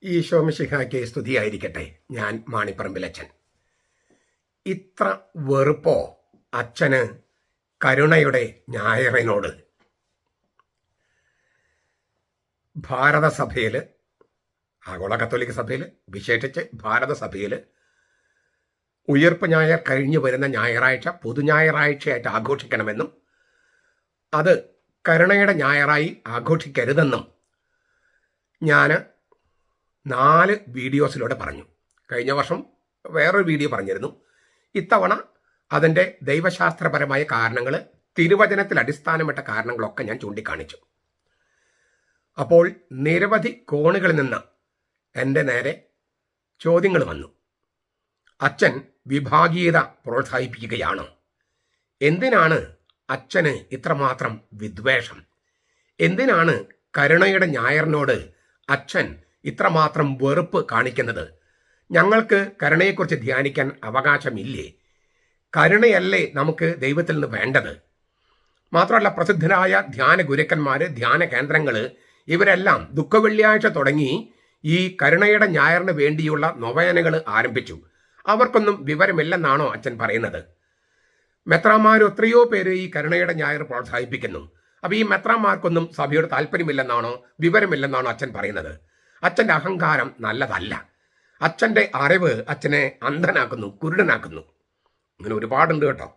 ഈശോ മിശിഹായ്ക്ക് സ്തുതിയായിരിക്കട്ടെ. ഞാൻ മാണിപ്പറമ്പിലച്ചൻ. ഇത്ര വെറുപ്പോ അച്ഛന് കരുണയുടെ ഞായറിനോട്? ഭാരതസഭയിൽ, ആഗോള കത്തോലിക്ക സഭയിൽ, വിശേഷിച്ച് ഭാരതസഭയിൽ ഉയർപ്പ് ഞായർ കഴിഞ്ഞു വരുന്ന ഞായറാഴ്ച പൊതുഞായറാഴ്ചയായിട്ട് ആഘോഷിക്കണമെന്നും അത് കരുണയുടെ ഞായറായി ആഘോഷിക്കരുതെന്നും ഞാൻ 4 വീഡിയോസിലൂടെ പറഞ്ഞു. കഴിഞ്ഞ വർഷം വേറൊരു വീഡിയോ പറഞ്ഞിരുന്നു. ഇത്തവണ അതിൻ്റെ ദൈവശാസ്ത്രപരമായ കാരണങ്ങൾ, തിരുവചനത്തിൽ അടിസ്ഥാനമിട്ട കാരണങ്ങളൊക്കെ ഞാൻ ചൂണ്ടിക്കാണിച്ചു. അപ്പോൾ നിരവധി കോണുകളിൽ നിന്ന് എൻ്റെ നേരെ ചോദ്യങ്ങൾ വന്നു. അച്ഛൻ വിഭാഗീയത പ്രോത്സാഹിപ്പിക്കുകയാണോ? എന്തിനാണ് അച്ഛന് ഇത്രമാത്രം വിദ്വേഷം? എന്തിനാണ് കരുണയുടെ ഞായറിനോട് അച്ഛൻ ഇത്രമാത്രം വെറുപ്പ് കാണിക്കുന്നത്? ഞങ്ങൾക്ക് കരുണയെക്കുറിച്ച് ധ്യാനിക്കാൻ അവകാശമില്ലേ? കരുണയല്ലേ നമുക്ക് ദൈവത്തിൽ നിന്ന് വേണ്ടത്? മാത്രമല്ല, പ്രസിദ്ധരായ ധ്യാന ഗുരുക്കന്മാർ, ധ്യാന കേന്ദ്രങ്ങൾ, ഇവരെല്ലാം ദുഃഖവെള്ളിയാഴ്ച തുടങ്ങി ഈ കരുണയുടെ ഞായറിന് വേണ്ടിയുള്ള നൊവേനകൾ ആരംഭിച്ചു. അവർക്കൊന്നും വിവരമില്ലെന്നാണോ അച്ഛൻ പറയുന്നത്? മെത്രാന്മാർ എത്രയോ പേര് ഈ കരുണയുടെ ഞായർ പ്രോത്സാഹിപ്പിക്കുന്നു. അപ്പോൾ ഈ മെത്രാന്മാർക്കൊന്നും സഭയോട് താല്പര്യമില്ലെന്നാണോ, വിവരമില്ലെന്നാണോ അച്ഛൻ പറയുന്നത്? അച്ഛൻ്റെ അഹങ്കാരം നല്ലതല്ല. അച്ഛൻ്റെ അറിവ് അച്ഛനെ അന്ധനാക്കുന്നു, കുരുടനാക്കുന്നു. അങ്ങനെ ഒരുപാടുണ്ട് കേട്ടോ.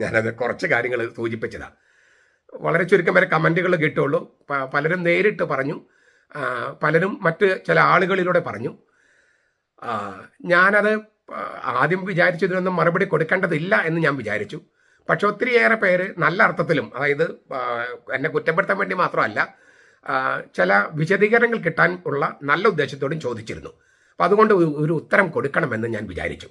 ഞാനത് കുറച്ച് കാര്യങ്ങൾ സൂചിപ്പിച്ചതാണ്. വളരെ ചുരുക്കം വരെ കമൻറ്റുകൾ കിട്ടുള്ളൂ. പലരും നേരിട്ട് പറഞ്ഞു, പലരും മറ്റ് ചില ആളുകളിലൂടെ പറഞ്ഞു. ഞാനത് ആദ്യം വിചാരിച്ചതിനൊന്നും മറുപടി കൊടുക്കേണ്ടതില്ല എന്ന് ഞാൻ വിചാരിച്ചു. പക്ഷെ ഒത്തിരിയേറെ പേര് നല്ല അർത്ഥത്തിലും, അതായത് എന്നെ കുറ്റപ്പെടുത്താൻ വേണ്ടി മാത്രമല്ല, ചില വിശദീകരണങ്ങൾ കിട്ടാൻ ഉള്ള നല്ല ഉദ്ദേശത്തോടും ചോദിച്ചിരുന്നു. അപ്പം അതുകൊണ്ട് ഒരു ഉത്തരം കൊടുക്കണമെന്ന് ഞാൻ വിചാരിച്ചു.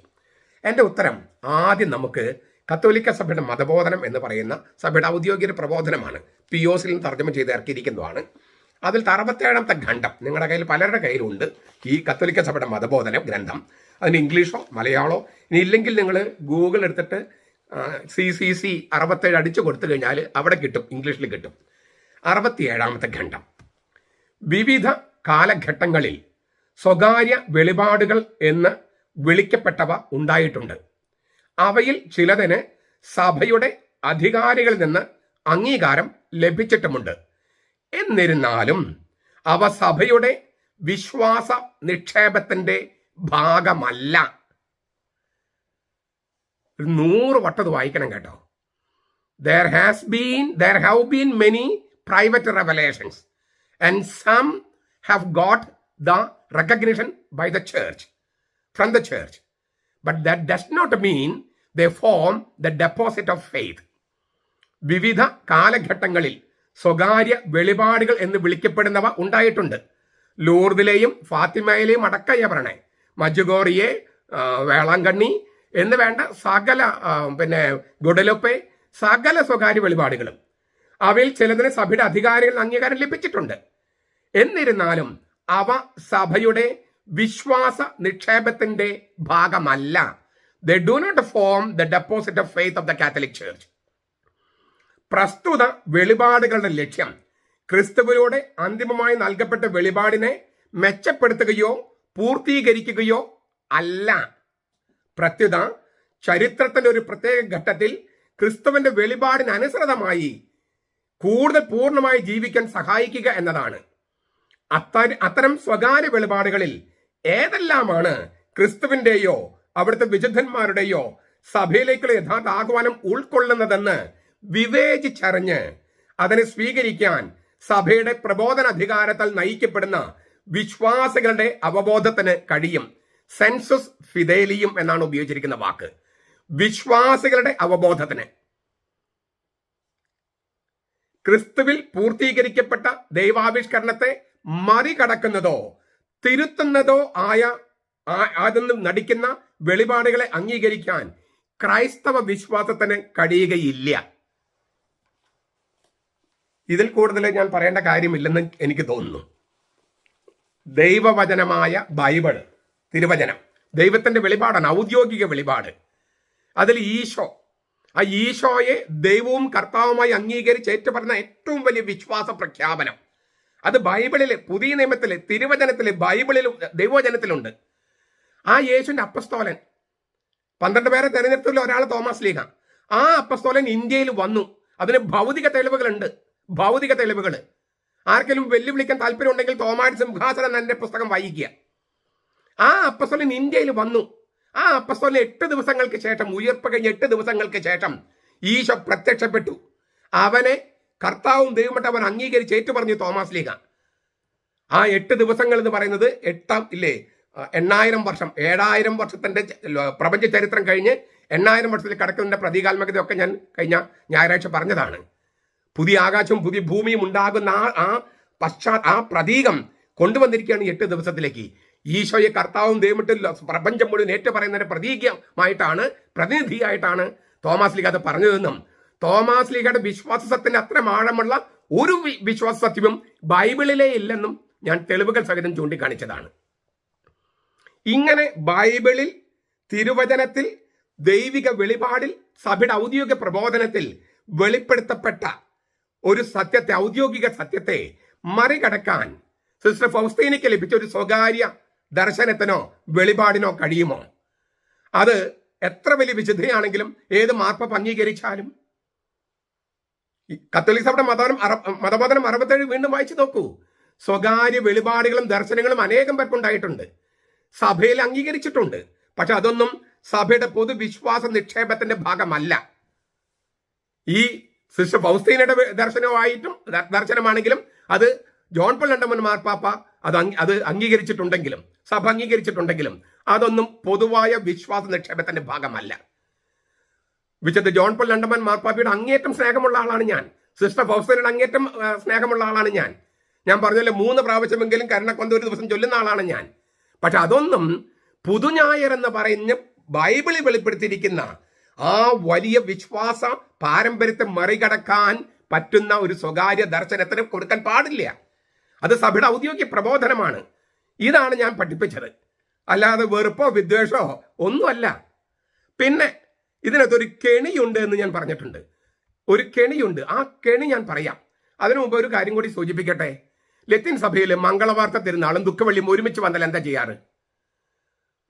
എൻ്റെ ഉത്തരം ആദ്യം നമുക്ക് കത്തോലിക്ക സഭയുടെ മതബോധനം എന്ന് പറയുന്ന സഭയുടെ ഔദ്യോഗിക പ്രബോധനമാണ്. POസിൽ തർജ്ജമ ചെയ്ത് ഇറക്കിയിരിക്കുന്നതാണ്. അതിൽ 67ാമത്തെ ഖണ്ഡം നിങ്ങളുടെ കയ്യിൽ, പലരുടെ കയ്യിലുണ്ട് ഈ കത്തോലിക്ക സഭയുടെ മതബോധനം ഗ്രന്ഥം. അതിന് ഇംഗ്ലീഷോ മലയാളമോ ഇനി ഇല്ലെങ്കിൽ നിങ്ങൾ ഗൂഗിൾ എടുത്തിട്ട് CCC 67 അടിച്ചു കൊടുത്തു കഴിഞ്ഞാൽ അവിടെ കിട്ടും, ഇംഗ്ലീഷിൽ കിട്ടും. 67ാമത്തെ ഖണ്ഡം. വിവിധ കാലഘട്ടങ്ങളിൽ സ്വകാര്യ വെളിപാടുകൾ എന്ന് വിളിക്കപ്പെട്ടവ ഉണ്ടായിട്ടുണ്ട്. അവയിൽ ചിലതിന് സഭയുടെ അധികാരികളിൽ നിന്ന് അംഗീകാരം ലഭിച്ചിട്ടുമുണ്ട്. എന്നിരുന്നാലും അവ സഭയുടെ വിശ്വാസ നിക്ഷേപത്തിന്റെ ഭാഗമല്ല. 100 വട്ടത് വായിക്കണം കേട്ടോ. There have been many private revelations and some have got the recognition by the church, from the church, but that does not mean they form the deposit of faith. വിവിധ കാലഘട്ടങ്ങളിൽ സ്വകാര്യ വെളിപാടുകൾ എന്ന് വിളിക്കപ്പെടുന്നവ ഉണ്ടായിട്ടുണ്ട്. ലൂർദിലെയും ഫാത്തിമയിലെയും അടക്കയ്യ പറയണേ, മജുഗോറിയെ, വേളാങ്കണ്ണി എന്ന് വേണ്ട സകല, ഗുഡലൊപ്പെ, സകല സ്വകാര്യ വെളിപാടുകളും അവയിൽ ചിലതിന് സഭയുടെ അധികാരികൾ അംഗീകാരം ലഭിച്ചിട്ടുണ്ട്. എന്നിരുന്നാലും അവ സഭയുടെ വിശ്വാസ നിക്ഷേപത്തിന്റെ ഭാഗമല്ല. They do not form the deposit of faith of the Catholic Church. പ്രസ്തുത വെളിപാടുകളുടെ ലക്ഷ്യം ക്രിസ്തുവിലൂടെ അന്തിമമായി നൽകപ്പെട്ട വെളിപാടിനെ മെച്ചപ്പെടുത്തുകയോ പൂർത്തീകരിക്കുകയോ അല്ല. പ്രത്യുത ചരിത്രത്തിന്റെ ഒരു പ്രത്യേക ഘട്ടത്തിൽ ക്രിസ്തുവിന്റെ വെളിപാടിന് അനുസൃതമായി കൂടുതൽ പൂർണ്ണമായി ജീവിക്കാൻ സഹായിക്കുക എന്നതാണ്. അത്തരം സ്വകാര്യ വെളിപാടുകളിൽ ഏതെല്ലാമാണ് ക്രിസ്തുവിന്റെയോ അവിടുത്തെ വിശുദ്ധന്മാരുടെയോ സഭയിലേക്കുള്ള യഥാർത്ഥ ആഹ്വാനം ഉൾക്കൊള്ളുന്നതെന്ന് വിവേചിച്ചറിഞ്ഞ് അതിനെ സ്വീകരിക്കാൻ സഭയുടെ പ്രബോധന അധികാരത്താൽ നയിക്കപ്പെടുന്ന വിശ്വാസികളുടെ അവബോധത്തിന് കഴിയും. സെൻസുസ് ഫിദേലിയും എന്നാണ് ഉപയോഗിച്ചിരിക്കുന്ന വാക്ക്. വിശ്വാസികളുടെ അവബോധത്തിന് ക്രിസ്തുവിൽ പൂർത്തീകരിക്കപ്പെട്ട ദൈവാവിഷ്കരണത്തെ മറികടക്കുന്നതോ തിരുത്തുന്നതോ ആയ അതെന്ന് നടിക്കുന്ന വെളിപാടുകളെ അംഗീകരിക്കാൻ ക്രൈസ്തവ വിശ്വാസത്തിന് കഴിയുകയില്ല. ഇതിൽ കൂടുതൽ ഞാൻ പറയേണ്ട കാര്യമില്ലെന്ന് എനിക്ക് തോന്നുന്നു. ദൈവവചനമായ ബൈബിൾ, തിരുവചനം, ദൈവത്തിന്റെ വെളിപാടാണ്, ഔദ്യോഗിക വെളിപാട്. അതിൽ ആ ഈശോയെ ദൈവവും കർത്താവുമായി അംഗീകരിച്ച് ഏറ്റുപറഞ്ഞ ഏറ്റവും വലിയ വിശ്വാസ പ്രഖ്യാപനം. അത് ബൈബിളിൽ, പുതിയ നിയമത്തിൽ, തിരുവചനത്തിൽ, ബൈബിളിലും ദൈവവചനത്തിലുണ്ട്. ആ യേശുവിന്റെ അപ്പസ്തോലൻ, 12 പേരെ തെരഞ്ഞെടുത്തുള്ള ഒരാൾ തോമസ് ലീഹ. ആ അപ്പസ്തോലൻ ഇന്ത്യയിൽ വന്നു. അതിന് ഭൗതിക തെളിവുകളുണ്ട്, ഭൗതിക തെളിവുകൾ. ആർക്കെങ്കിലും വെല്ലുവിളിക്കാൻ താല്പര്യം ഉണ്ടെങ്കിൽ തോമായുടെ സിംഹാസനം എന്റെ പുസ്തകം വായിക്കുക. ആ അപ്പസ്തോലൻ ഇന്ത്യയിൽ വന്നു. ആ അപ്പസ്തോലൻ 8 ദിവസങ്ങൾക്ക് ശേഷം, ഉയർപ്പ് കഴിഞ്ഞ 8 ദിവസങ്ങൾക്ക് ശേഷം ഈശോ പ്രത്യക്ഷപ്പെട്ടു. അവനെ കർത്താവും ദൈവമായിട്ട് അവൻ അംഗീകരിച്ച് ഏറ്റുപറഞ്ഞു തോമസ് ലീഹ. ആ 8 ദിവസങ്ങൾ എന്ന് പറയുന്നത് 8,000 വർഷം, 7,000 വർഷത്തിന്റെ പ്രപഞ്ച ചരിത്രം കഴിഞ്ഞ് 8,000 വർഷത്തിൽ കടക്കുന്നതിന്റെ പ്രതീകാത്മകതയൊക്കെ ഞാൻ കഴിഞ്ഞ ഞായറാഴ്ച പറഞ്ഞതാണ്. പുതിയ ആകാശവും പുതിയ ഭൂമിയും ഉണ്ടാകുന്ന ആ പ്രതീകം കൊണ്ടുവന്നിരിക്കുകയാണ് 8 ദിവസത്തിലേക്ക്. ഈശോയെ കർത്താവും ദൈവത്തിൽ പ്രപഞ്ചം മുഴുവൻ ഏറ്റുപറയുന്നതിന്റെ പ്രതീകമായിട്ടാണ്, പ്രതിനിധിയായിട്ടാണ് തോമസ് ലീഹ അത് പറഞ്ഞതെന്നും തോമസ് ലീഹയുടെ വിശ്വാസ സത്യത്തിന്റെ അത്ര ആഴമുള്ള ഒരു വിശ്വാസ സത്യവും ബൈബിളിലേ ഇല്ലെന്നും ഞാൻ തെളിവുകൾ സഹിതം ചൂണ്ടിക്കാണിച്ചതാണ്. ഇങ്ങനെ ബൈബിളിൽ, തിരുവചനത്തിൽ, ദൈവിക വെളിപാടിൽ, സഭയുടെ ഔദ്യോഗിക പ്രബോധനത്തിൽ വെളിപ്പെടുത്തപ്പെട്ട ഒരു സത്യത്തെ, ഔദ്യോഗിക സത്യത്തെ മറികടക്കാൻ സിസ്റ്റർ ഫൗസ്തീനയ്ക്ക് ലഭിച്ച ഒരു സ്വകാര്യ ദർശനത്തിനോ വെളിപാടിനോ കഴിയുമോ? അത് എത്ര വലിയ വിശുദ്ധയാണെങ്കിലും ഏത് മാർപ്പാപ്പ അംഗീകരിച്ചാലും. കത്തോലിക്ക സഭയുടെ മതബോധനം 67 വീണ്ടും വായിച്ചു നോക്കൂ. സ്വകാര്യ വെളിപാടുകളും ദർശനങ്ങളും അനേകം പേർക്കുണ്ടായിട്ടുണ്ട്, സഭയിൽ അംഗീകരിച്ചിട്ടുണ്ട്. പക്ഷെ അതൊന്നും സഭയുടെ പൊതുവിശ്വാസ നിക്ഷേപത്തിന്റെ ഭാഗമല്ല. ഈ സിസ്റ്റർ ഫൗസ്തീനയുടെ ദർശനമാണെങ്കിലും അത് ജോൺ പോൾ രണ്ടാമൻ മാർപ്പാപ്പ അത് അംഗീകരിച്ചിട്ടുണ്ടെങ്കിലും, സഭ അംഗീകരിച്ചിട്ടുണ്ടെങ്കിലും അതൊന്നും പൊതുവായ വിശ്വാസ നിക്ഷേപത്തിന്റെ ഭാഗമല്ല. വിശുദ്ധ ജോൺ പോൾ രണ്ടാമൻ മാർപ്പാപ്പയുടെ അങ്ങേറ്റം സ്നേഹമുള്ള ആളാണ് ഞാൻ. സിസ്റ്റർ ഫൗസ്തീനയുടെ അങ്ങേറ്റം സ്നേഹമുള്ള ആളാണ് ഞാൻ. ഞാൻ പറഞ്ഞല്ലോ 3 പ്രാവശ്യമെങ്കിലും കരുണക്കൊന്ത ഒരു ദിവസം ചൊല്ലുന്ന ആളാണ് ഞാൻ. പക്ഷെ അതൊന്നും പുതുഞായർ എന്ന് പറഞ്ഞ് ബൈബിളിൽ വെളിപ്പെടുത്തിയിരിക്കുന്ന ആ വലിയ വിശ്വാസ പാരമ്പര്യത്തെ മറികടക്കാൻ പറ്റുന്ന ഒരു സ്വകാര്യ ദർശനത്തിന് കൊടുക്കാൻ പാടില്ല. അത് സഭയുടെ ഔദ്യോഗിക പ്രബോധനമാണ്. ഇതാണ് ഞാൻ പഠിപ്പിച്ചത്, അല്ലാതെ വെറുപ്പോ വിദ്വേഷമോ ഒന്നുമല്ല. പിന്നെ ഇതിനകത്തൊരു കെണിയുണ്ട് എന്ന് ഞാൻ പറഞ്ഞിട്ടുണ്ട്. ഒരു കെണിയുണ്ട്. ആ കെണി ഞാൻ പറയാം. അതിനു മുമ്പ് ഒരു കാര്യം കൂടി സൂചിപ്പിക്കട്ടെ. ലത്തീൻ സഭയിൽ മംഗളവാർത്ത തിരുനാളും ദുഃഖവെള്ളിയും ഒരുമിച്ച് വന്നാൽ എന്താ ചെയ്യാറ്?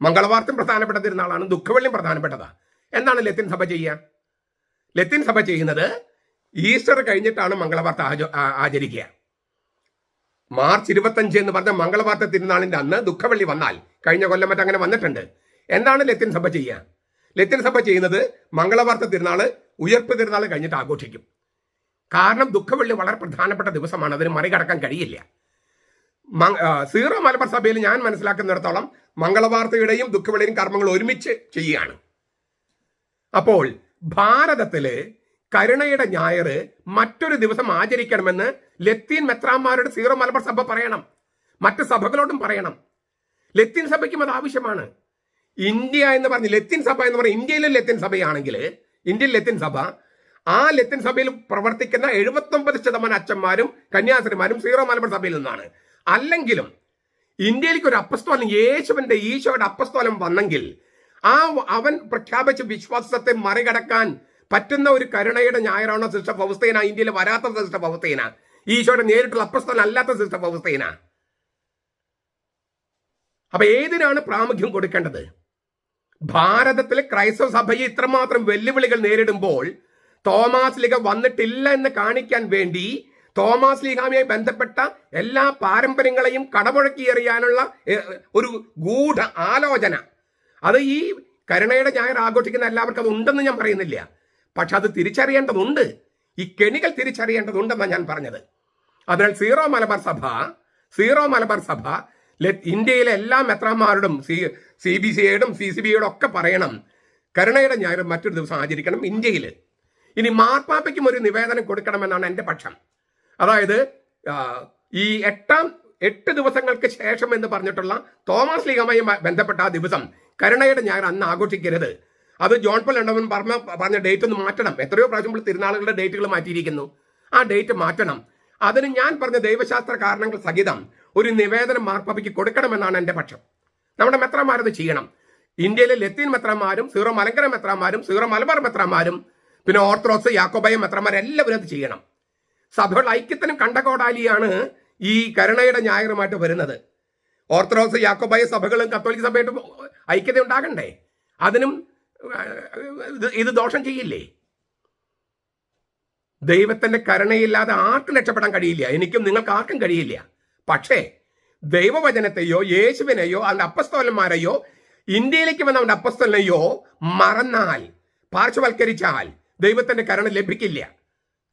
മംഗളവാർത്തയും പ്രധാനപ്പെട്ട തിരുനാളാണ്, ദുഃഖവെള്ളിയും പ്രധാനപ്പെട്ടതാ. എന്താണ് ലത്തീൻ സഭ ചെയ്യുക? ലത്തീൻ സഭ ചെയ്യുന്നത് ഈസ്റ്റർ കഴിഞ്ഞിട്ടാണ് മംഗളവാർത്ത ആചരിക്കുക. മാർച്ച് 25 എന്ന് പറഞ്ഞ മംഗളവാർത്ത തിരുനാളിന്റെ അന്ന് ദുഃഖവെള്ളി വന്നാൽ, കഴിഞ്ഞ കൊല്ലം മറ്റങ്ങനെ അങ്ങനെ വന്നിട്ടുണ്ട്. എന്താണ് ലത്തീൻ സഭ ചെയ്യുക? ലത്തീൻ സഭ ചെയ്യുന്നത് മംഗളവാർത്ത തിരുനാള്, ഉയർപ്പ് തിരുനാൾ കഴിഞ്ഞിട്ട് ആഘോഷിക്കും. കാരണം ദുഃഖവെള്ളി വളരെ പ്രധാനപ്പെട്ട ദിവസമാണ്, അതിന് മറികടക്കാൻ കഴിയില്ല. സീറോ മലബാർ സഭയിൽ ഞാൻ മനസ്സിലാക്കുന്നിടത്തോളം മംഗളവാർത്തയുടെയും ദുഃഖവെള്ളിയും കർമ്മങ്ങൾ ഒരുമിച്ച് ചെയ്യുകയാണ്. അപ്പോൾ ഭാരതത്തില് കരുണയുടെ ഞായർ മറ്റൊരു ദിവസം ആചരിക്കണമെന്ന് ലത്തീൻ മെത്രാന്മാരുടെ സീറോ മലബാർ സഭ പറയണം, മറ്റ് സഭകളോടും പറയണം. ലത്തീൻ സഭയ്ക്കും അത് ആവശ്യമാണ്. ഇന്ത്യ എന്ന് പറഞ്ഞ് ലത്തീൻ സഭ എന്ന് പറഞ്ഞ ഇന്ത്യയിലെ ലത്തീൻ സഭയാണെങ്കിൽ, ഇന്ത്യൻ ലത്തീൻ സഭ, ആ ലത്തീൻ സഭയിൽ പ്രവർത്തിക്കുന്ന 79% അച്ഛന്മാരും കന്യാസ്ത്രീമാരും സീറോ മലബാർ സഭയിൽ നിന്നാണ്. അല്ലെങ്കിലും ഇന്ത്യയിലേക്ക് ഒരു അപ്പസ്തോലൻ, ഈശോയുടെ അപ്പസ്തോലൻ വന്നെങ്കിൽ അവൻ പ്രഖ്യാപിച്ച വിശ്വാസത്തെ മറികടക്കാൻ പറ്റുന്ന ഒരു കരുണയുടെ ഞായറാണോ സിസ്റ്റർ ഫൗസ്തീന? ഇന്ത്യയിൽ വരാത്ത സിസ്റ്റർ ഫൗസ്തീന, ഈശോയുടെ നേരിട്ടുള്ള അപ്പസ്തോലൻ അല്ലാത്ത സിസ്റ്റർ ഫൗസ്തീന. അപ്പൊ ഏതിനാണ് പ്രാമുഖ്യം കൊടുക്കേണ്ടത്? ഭാരതത്തിലെ ക്രൈസ്തവ സഭയെ ഇത്രമാത്രം വെല്ലുവിളികൾ നേരിടുമ്പോൾ തോമാസ് ലീഹ വന്നിട്ടില്ല എന്ന് കാണിക്കാൻ വേണ്ടി തോമാസ് ലീഹായുമായി ബന്ധപ്പെട്ട എല്ലാ പാരമ്പര്യങ്ങളെയും കടമുഴക്കി എറിയാനുള്ള ഒരു ഗൂഢ ആലോചന, അത് ഈ കരുണയുടെ ഞായർ ആഘോഷിക്കുന്ന എല്ലാവർക്കും അത് ഉണ്ടെന്ന് ഞാൻ പറയുന്നില്ല. പക്ഷെ അത് തിരിച്ചറിയേണ്ടതുണ്ട്, ഈ കെണികൾ തിരിച്ചറിയേണ്ടതുണ്ടെന്നാണ് ഞാൻ പറഞ്ഞത്. അതിനാൽ സീറോ മലബാർ സഭ ഇന്ത്യയിലെ എല്ലാ മെത്രാന്മാരോടും CBCയോടും CCBയോടും ഒക്കെ പറയണം, കരുണയുടെ ഞായർ മറ്റൊരു ദിവസം ആചരിക്കണം ഇന്ത്യയിൽ. ഇനി മാർപ്പാപ്പയ്ക്കും ഒരു നിവേദനം കൊടുക്കണമെന്നാണ് എൻ്റെ പക്ഷം. അതായത് ഈ 8 ദിവസങ്ങൾക്ക് ശേഷം എന്ന് പറഞ്ഞിട്ടുള്ള തോമസ് ലീഹയുമായി ബന്ധപ്പെട്ട ആ ദിവസം കരുണയുടെ ഞായർ അന്ന് ആഘോഷിക്കരുത്. അത് ജോൺ പോൾ രണ്ടാമൻ പറഞ്ഞ ഡേറ്റ് ഒന്ന് മാറ്റണം. എത്രയോ പ്രാവശ്യം തിരുനാളുകളുടെ ഡേറ്റുകൾ മാറ്റിയിരിക്കുന്നു. ആ ഡേറ്റ് മാറ്റണം. അതിന് ഞാൻ പറഞ്ഞ ദൈവശാസ്ത്ര കാരണങ്ങൾ സഹിതം ഒരു നിവേദനം മാർപ്പാപ്പയ്ക്ക് കൊടുക്കണമെന്നാണ് എൻ്റെ പക്ഷം. നമ്മുടെ മെത്രാന്മാരത് ചെയ്യണം. ഇന്ത്യയിലെ ലത്തീൻ മെത്രാന്മാരും സീറോ മലങ്കര മെത്രാന്മാരും സീറോ മലബാർ മെത്രാന്മാരും പിന്നെ ഓർത്തഡോക്സ് യാക്കോബായ മെത്രാന്മാർ എല്ലാവരും അത് ചെയ്യണം. സഭകളുടെ ഐക്യത്തിനും കണ്ടകോടാലിയാണ് ഈ കരുണയുടെ ഞായറുമായിട്ട് വരുന്നത്. ഓർത്തഡോക്സ് യാക്കോബായ സഭകളും കത്തോലിക്ക സഭയായിട്ടും ഐക്യത ഉണ്ടാകണ്ടേ? അതിനും ഇത് ദോഷം ചെയ്യില്ലേ? ദൈവത്തിന്റെ കരുണയില്ലാതെ ആർക്കും രക്ഷപ്പെടാൻ കഴിയില്ല. എനിക്കും നിങ്ങൾക്ക് ആർക്കും കഴിയില്ല. പക്ഷേ ദൈവവചനത്തെയോ യേശുവിനെയോ അവന്റെ അപ്പസ്തോലന്മാരെയോ ഇന്ത്യയിലേക്ക് വന്ന അവന്റെ അപ്പസ്തോലനെയോ മറന്നാൽ, പാർശ്വവൽക്കരിച്ചാൽ ദൈവത്തിന്റെ കരുണ ലഭിക്കില്ല,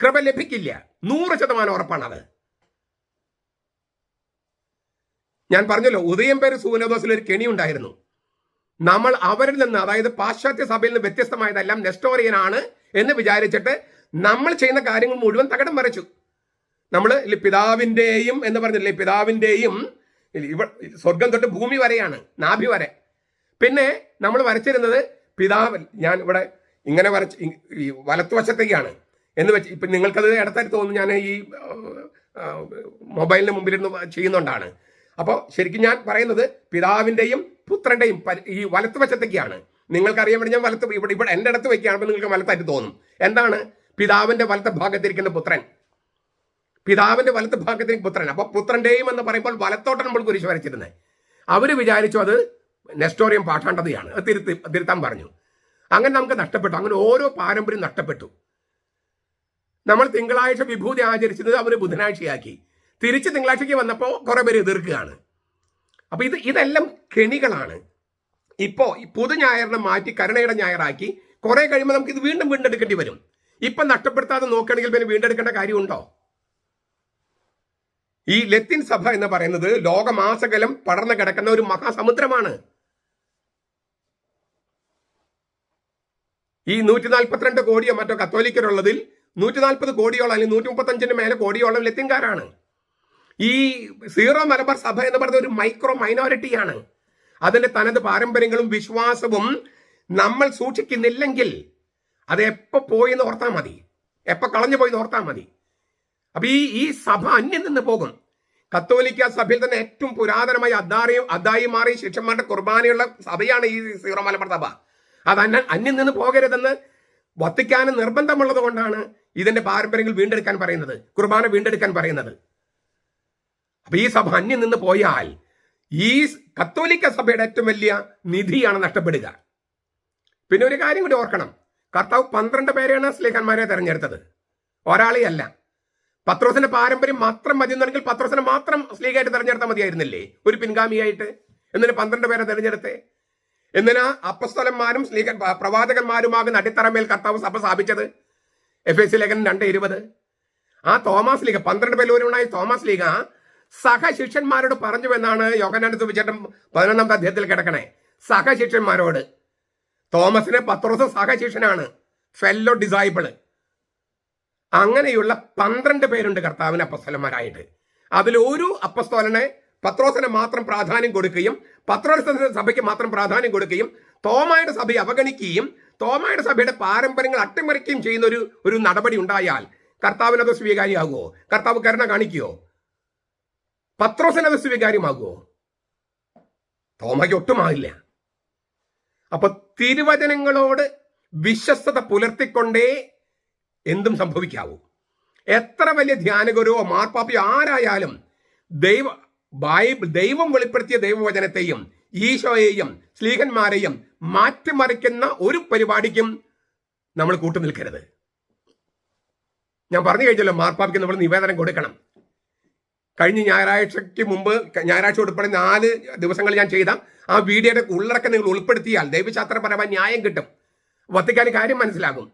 കൃപ ലഭിക്കില്ല. 100% ഉറപ്പാണത്. ഞാൻ പറഞ്ഞല്ലോ, ഉദയംപേര് സൂനദോസിൽ ഒരു കെണി ഉണ്ടായിരുന്നു. നമ്മൾ അവരിൽ നിന്ന്, അതായത് പാശ്ചാത്യ സഭയിൽ നിന്ന് വ്യത്യസ്തമായതെല്ലാം നെസ്റ്റോറിയനാണ് എന്ന് വിചാരിച്ചിട്ട് നമ്മൾ ചെയ്യുന്ന കാര്യങ്ങൾ മുഴുവൻ തകിടം മറിച്ചു. നമ്മൾ പിതാവിൻ്റെയും എന്ന് പറഞ്ഞില്ലേ, പിതാവിൻ്റെയും സ്വർഗം തൊട്ട് ഭൂമി വരെയാണ്, നാഭി വരെ. പിന്നെ നമ്മൾ വരച്ചിരുന്നത് പിതാവ്, ഞാൻ ഇവിടെ ഇങ്ങനെ വരച്ച് ഈ വലത്തുവശത്തേക്കാണ് എന്ന് വെച്ച്, ഇപ്പം നിങ്ങൾക്കത് ഇടത്തായിട്ട് തോന്നുന്നു ഞാൻ ഈ മൊബൈലിന് മുമ്പിലിരുന്ന് ചെയ്യുന്നതുകൊണ്ടാണ്. അപ്പോൾ ശരിക്കും ഞാൻ പറയുന്നത് പിതാവിൻ്റെയും പുത്രൻ്റെയും ഈ വലത്തുവശത്തേക്കാണ്. നിങ്ങൾക്കറിയാൻ വേണ്ടി ഞാൻ ഇവിടെ എൻ്റെ അടുത്ത് വയ്ക്കുകയാണെങ്കിൽ നിങ്ങൾക്ക് വലത്തായിട്ട് തോന്നും. എന്താണ്? പിതാവിൻ്റെ വലത്തെ ഭാഗത്തിരിക്കുന്ന പുത്രൻ, പിതാവിൻ്റെ വലത്ത് ഭാഗത്തിരിക്കുന്ന പുത്രൻ. അപ്പോൾ പുത്രൻ്റെയും എന്ന് പറയുമ്പോൾ വലത്തോട്ട് നമ്മൾ കുരിശ് വരച്ചിരുന്നത്. അവർ വിചാരിച്ചു അത് നെസ്റ്റോറിയം പാഠാണ്ടതയാണ്, അത് തിരുത്താൻ പറഞ്ഞു. അങ്ങനെ നമുക്ക് നഷ്ടപ്പെട്ടു. അങ്ങനെ ഓരോ പാരമ്പര്യം നഷ്ടപ്പെട്ടു. നമ്മൾ തിങ്കളാഴ്ച വിഭൂതി ആചരിച്ചത് അവർ ബുധനാഴ്ചയാക്കി. തിരിച്ച് തിങ്കളാഴ്ചയ്ക്ക് വന്നപ്പോൾ കുറെ പേര് എതിർക്കുകയാണ്. അപ്പൊ ഇതെല്ലാം കെണികളാണ്. ഇപ്പോ ഈ പുതു ഞായറിനെ മാറ്റി കരുണയുടെ ഞായറാക്കി കുറെ കഴിയുമ്പോൾ നമുക്ക് ഇത് വീണ്ടും വീണ്ടെടുക്കേണ്ടി വരും. ഇപ്പൊ നഷ്ടപ്പെടുത്താതെ നോക്കുകയാണെങ്കിൽ പിന്നെ വീണ്ടെടുക്കേണ്ട കാര്യമുണ്ടോ? ഈ ലത്തീൻ സഭ എന്ന് പറയുന്നത് ലോകമാസകലം പടർന്നു കിടക്കുന്ന ഒരു മഹാസമുദ്രമാണ്. ഈ 142 കോടിയോ മറ്റോ കത്തോലിക്കരുള്ളതിൽ 140 കോടിയോളം അല്ലെങ്കിൽ 135 മേലെ കോടിയോളം ലത്തീൻകാരാണ്. ഈ സീറോ മലബാർ സഭ എന്ന് പറയുന്ന ഒരു മൈക്രോ മൈനോറിറ്റിയാണ്. അതിന്റെ തനത് പാരമ്പര്യങ്ങളും വിശ്വാസവും നമ്മൾ സൂക്ഷിക്കുന്നില്ലെങ്കിൽ അത് എപ്പോ പോയി എന്ന് ഓർത്താൽ മതി, എപ്പോ കളഞ്ഞു പോയി ഓർത്താൽ മതി. അപ്പൊ ഈ സഭ അന്യം നിന്ന് പോകും. കത്തോലിക്ക സഭയിൽ തന്നെ ഏറ്റവും പുരാതനമായ അദ്ദായിമാരെയും ശിഷ്യന്മാരുടെ കുർബാനയുള്ള സഭയാണ് ഈ സീറോ മലബാർ സഭ. അത് അന്യം നിന്ന് പോകരുതെന്ന് വത്തിക്കാന് നിർബന്ധമുള്ളത് കൊണ്ടാണ് ഇതിന്റെ പാരമ്പര്യങ്ങൾ വീണ്ടെടുക്കാൻ പറയുന്നത്, കുർബാന വീണ്ടെടുക്കാൻ പറയുന്നത്. അപ്പൊ ഈ സഭ അന്യം നിന്ന് പോയാൽ ഈ കത്തോലിക്ക സഭയുടെ ഏറ്റവും വലിയ നിധിയാണ് നഷ്ടപ്പെടുക. പിന്നെ ഒരു കാര്യം കൂടി ഓർക്കണം, കർത്താവ് 12 പേരെയാണ് സ്ലീഹന്മാരെ തെരഞ്ഞെടുത്തത്, ഒരാളെയല്ല. പത്രോസിന്റെ പാരമ്പര്യം മാത്രം മതി എന്നുണ്ടെങ്കിൽ പത്രോസിനെ മാത്രം സ്ലീഹായിട്ട് തെരഞ്ഞെടുത്താൽ മതിയായിരുന്നില്ലേ, ഒരു പിൻഗാമിയായിട്ട്? എന്നിട്ട് 12 പേരെ തെരഞ്ഞെടുത്തേ. എന്തിനാ അപ്പസ്തലന്മാരും പ്രവാചകന്മാരുമാകുന്ന അടിത്തറമേൽ കർത്താവ് സഭ സ്ഥാപിച്ചത്? എഫേസ്യ ലേഖനം 2:20. ആ തോമസ് ലീഗ, 12 പേരിലൊരുവനായ തോമസ് ലീഗ സഹശിഷ്യന്മാരോട് പറഞ്ഞു എന്നാണ് യോഹന്നാന്റെ സുവിശേഷം 11-ാമത്തെ അധ്യായത്തിൽ കിടക്കണേ. സഹശിഷ്യന്മാരോട്. തോമസിനെ പത്രോസ് സഹശിഷ്യനാണ്, ഫെല്ലോ ഡിസൈബിള്. അങ്ങനെയുള്ള 12 പേരുണ്ട് കർത്താവിന് അപ്പസ്തലന്മാരായിട്ട്. അതിൽ ഒരു അപ്പസ്തോലനെ പത്രോസിനെ മാത്രം പ്രാധാന്യം കൊടുക്കുകയും പത്രോസിന്റെ സഭയ്ക്ക് മാത്രം പ്രാധാന്യം കൊടുക്കുകയും തോമായുടെ സഭയെ അവഗണിക്കുകയും തോമായുടെ സഭയുടെ പാരമ്പര്യങ്ങൾ അട്ടിമറിക്കുകയും ചെയ്യുന്ന ഒരു നടപടി ഉണ്ടായാൽ കർത്താവിനത് സ്വീകാര്യമാകുമോ? കർത്താവ് കരുണ കാണിക്കുമോ? പത്രോസിനത് സ്വീകാര്യമാകുമോ? തോമയ്ക്ക് ഒട്ടുമാകില്ല. അപ്പൊ തിരുവചനങ്ങളോട് വിശ്വസ്തത പുലർത്തിക്കൊണ്ടേ എന്തും സംഭവിക്കാവൂ. എത്ര വലിയ ധ്യാനഗുരുവോ മാർപ്പാപ്പയോ ആരായാലും ദൈവം വെളിപ്പെടുത്തിയ ദൈവവചനത്തെയും ഈശോയെയും സ്ലീഹന്മാരെയും മാറ്റിമറിക്കുന്ന ഒരു പരിപാടിക്കും നമ്മൾ കൂട്ടുനിൽക്കരുത്. ഞാൻ പറഞ്ഞു കഴിഞ്ഞല്ലോ, മാർപ്പാപ്പയ്ക്ക് നമ്മൾ നിവേദനം കൊടുക്കണം. കഴിഞ്ഞ ഞായറാഴ്ചയ്ക്ക് മുമ്പ്, ഞായറാഴ്ച ഉൾപ്പെടെ 4 ദിവസങ്ങൾ ഞാൻ ചെയ്ത ആ വീഡിയോയുടെ ഉള്ളടക്കം നിങ്ങൾ ഉൾപ്പെടുത്തിയാൽ ദൈവശാസ്ത്രപരമായ ന്യായം കിട്ടും. വത്തിക്കാന് കാര്യം മനസ്സിലാകും.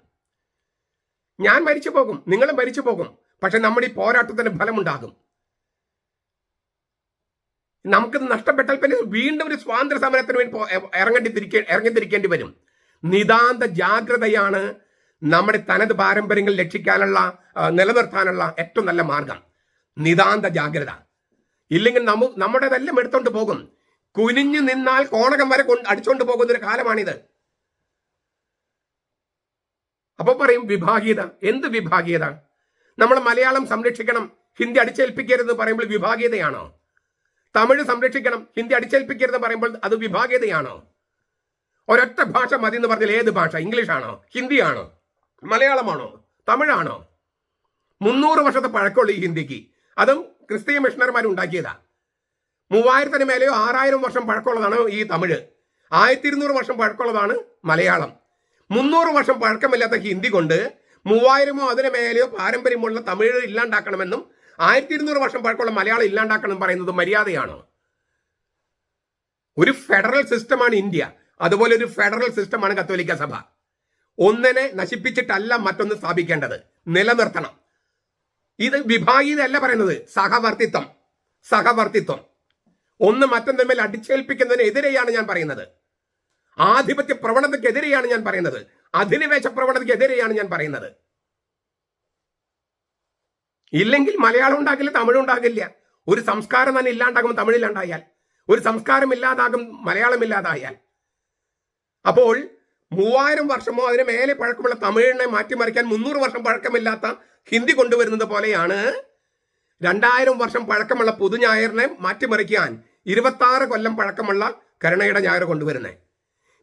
ഞാൻ മരിച്ചു പോകും, നിങ്ങളും മരിച്ചു പോകും, പക്ഷെ നമ്മുടെ ഈ പോരാട്ടത്തിന് ഫലമുണ്ടാകും. നമുക്കിത് നഷ്ടപ്പെട്ടാൽ പിന്നെ വീണ്ടും ഒരു സ്വാതന്ത്ര്യ സമരത്തിന് വേണ്ടി ഇറങ്ങിത്തിരിക്കേണ്ടി വരും. നിതാന്ത ജാഗ്രതയാണ് നമ്മുടെ തനത് പാരമ്പര്യങ്ങൾ രക്ഷിക്കാനുള്ള, നിലനിർത്താനുള്ള ഏറ്റവും നല്ല മാർഗം. നിതാന്ത ജാഗ്രത. ഇല്ലെങ്കിൽ നമ്മുടേതെല്ലാം എടുത്തോണ്ട് പോകും. കുനിഞ്ഞു നിന്നാൽ കോണകം വരെ അടിച്ചോണ്ട് പോകുന്ന ഒരു കാലമാണിത്. അപ്പൊ പറയും വിഭാഗീയത. എന്ത് വിഭാഗീയത? നമ്മൾ മലയാളം സംരക്ഷിക്കണം, ഹിന്ദി അടിച്ചേൽപ്പിക്കരുത് പറയുമ്പോൾ വിഭാഗീയതയാണോ? തമിഴ് സംരക്ഷിക്കണം, ഹിന്ദി അടിച്ചേൽപ്പിക്കരുത് പറയുമ്പോൾ അത് വിഭാഗീയതയാണോ? ഒരൊറ്റ ഭാഷ മതി എന്ന് പറഞ്ഞാൽ ഏത് ഭാഷ? ഇംഗ്ലീഷാണോ? ഹിന്ദിയാണോ? മലയാളമാണോ? തമിഴാണോ? 300 വർഷത്തെ പഴക്കമുള്ള ഈ ഹിന്ദിക്ക്, അതും ക്രിസ്തീയ മിഷണർമാർ ഉണ്ടാക്കിയതാ. 3000-ന് മേലെയോ 6000 വർഷം പഴക്കമുള്ളതാണ് ഈ തമിഴ്. 1200 വർഷം പഴക്കമുള്ളതാണ് മലയാളം. 300 വർഷം പഴക്കമില്ലാത്ത ഹിന്ദി കൊണ്ട് 3000-മോ അതിന് മേലെയോ പാരമ്പര്യമുള്ള തമിഴ് ഇല്ലാണ്ടാക്കണമെന്നും 1200 വർഷം പഴക്കമുള്ള മലയാളം ഇല്ലാണ്ടാക്കണം പറയുന്നത് മര്യാദയാണോ? ഒരു ഫെഡറൽ സിസ്റ്റമാണ് ഇന്ത്യ. അതുപോലെ ഒരു ഫെഡറൽ സിസ്റ്റമാണ് കത്തോലിക്ക സഭ. ഒന്നിനെ നശിപ്പിച്ചിട്ടല്ല മറ്റൊന്ന് സ്ഥാപിക്കേണ്ടത്, നിലനിർത്തണം. ഇത് വിഭാഗീയതയല്ല പറയുന്നത്, സഹവർത്തിത്വം. ഒന്ന് മറ്റൊന്നിന്മേൽ അടിച്ചേൽപ്പിക്കുന്നതിനെതിരെയാണ് ഞാൻ പറയുന്നത്. ആധിപത്യ പ്രവണതയ്ക്കെതിരെയാണ് ഞാൻ പറയുന്നത്. അധിനിവേശ പ്രവണതയ്ക്കെതിരെയാണ് ഞാൻ പറയുന്നത്. ഇല്ലെങ്കിൽ മലയാളം ഉണ്ടാകില്ല, തമിഴ് ഉണ്ടാകില്ല. ഒരു സംസ്കാരം തന്നെ ഇല്ലാണ്ടാകും തമിഴില്ലാണ്ടായാൽ, ഒരു സംസ്കാരം ഇല്ലാതാകും മലയാളം ഇല്ലാതായാൽ. അപ്പോൾ 3000 വർഷമോ അതിന് മേലെ പഴക്കമുള്ള തമിഴിനെ മാറ്റിമറിക്കാൻ 300 വർഷം പഴക്കമില്ലാത്ത ഹിന്ദി കൊണ്ടുവരുന്നത് പോലെയാണ് 2000 വർഷം പഴക്കമുള്ള പുതുഞായറിനെ മാറ്റിമറിക്കാൻ 26 കൊല്ലം പഴക്കമുള്ള കരുണയുടെ ഞായർ കൊണ്ടുവരുന്നത്.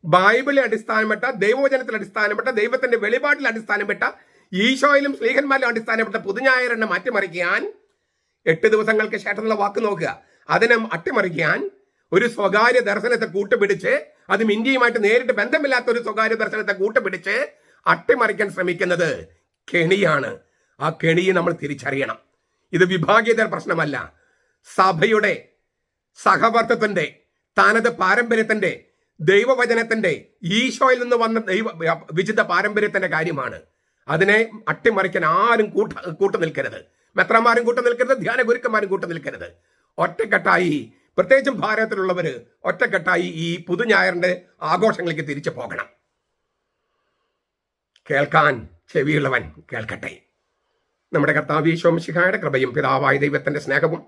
ബൈബിളിൽ അടിസ്ഥാനപ്പെട്ട, ദൈവവചനത്തിൽ അടിസ്ഥാനപ്പെട്ട, ദൈവത്തിന്റെ വെളിപാടിൽ അടിസ്ഥാനപ്പെട്ട, ഈശോയിലും സ്ലീഹന്മാരിലും അടിസ്ഥാനപ്പെട്ട പുതുഞായറിനെ മാറ്റിമറിക്കാൻ 8 ദിവസങ്ങൾക്ക് ശേഷമുള്ള വാക്ക് നോക്കുക. അതിനെ അട്ടിമറിക്കാൻ ഒരു സ്വകാര്യ ദർശനത്തെ കൂട്ടുപിടിച്ച്, അതും ഇന്ത്യയുമായിട്ട് നേരിട്ട് ബന്ധമില്ലാത്ത ഒരു സ്വകാര്യ ദർശനത്തെ കൂട്ടുപിടിച്ച് അട്ടിമറിക്കാൻ ശ്രമിക്കുന്നത് കെണിയാണ്. ആ കെണിയെ നമ്മൾ തിരിച്ചറിയണം. ഇത് വിഭാഗീയത പ്രശ്നമല്ല, സഭയുടെ സഹവർത്തത്തിന്റെ, താനത് പാരമ്പര്യത്തിന്റെ, ദൈവവചനത്തിന്റെ, ഈശോയിൽ നിന്ന് വന്ന വിശുദ്ധ പാരമ്പര്യത്തിന്റെ കാര്യമാണ്. അതിനെ അട്ടിമറിക്കാൻ ആരും കൂട്ടു നിൽക്കരുത്. മെത്രാന്മാരും കൂട്ടു നിൽക്കരുത്, ധ്യാന ഗുരുക്കന്മാരും കൂട്ടു നിൽക്കരുത്. ഒറ്റക്കെട്ടായി, പ്രത്യേകിച്ചും ഭാരതത്തിലുള്ളവര് ഒറ്റക്കെട്ടായി ഈ പുതുഞായറിന്റെ ആഘോഷങ്ങളിലേക്ക് തിരിച്ചു പോകണം. കേൾക്കാൻ ചെവിയുള്ളവൻ കേൾക്കട്ടെ. നമ്മുടെ കർത്താവ് ഈശോ മിശിഹായുടെ കൃപയും പിതാവായ ദൈവത്തിന്റെ സ്നേഹവും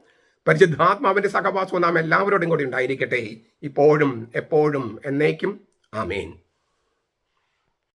പരിശുദ്ധാത്മാവിന്റെ സഹവാസവും നാം എല്ലാവരോടും കൂടി ഉണ്ടായിരിക്കട്ടെ, ഇപ്പോഴും എപ്പോഴും എന്നേക്കും. ആമേൻ.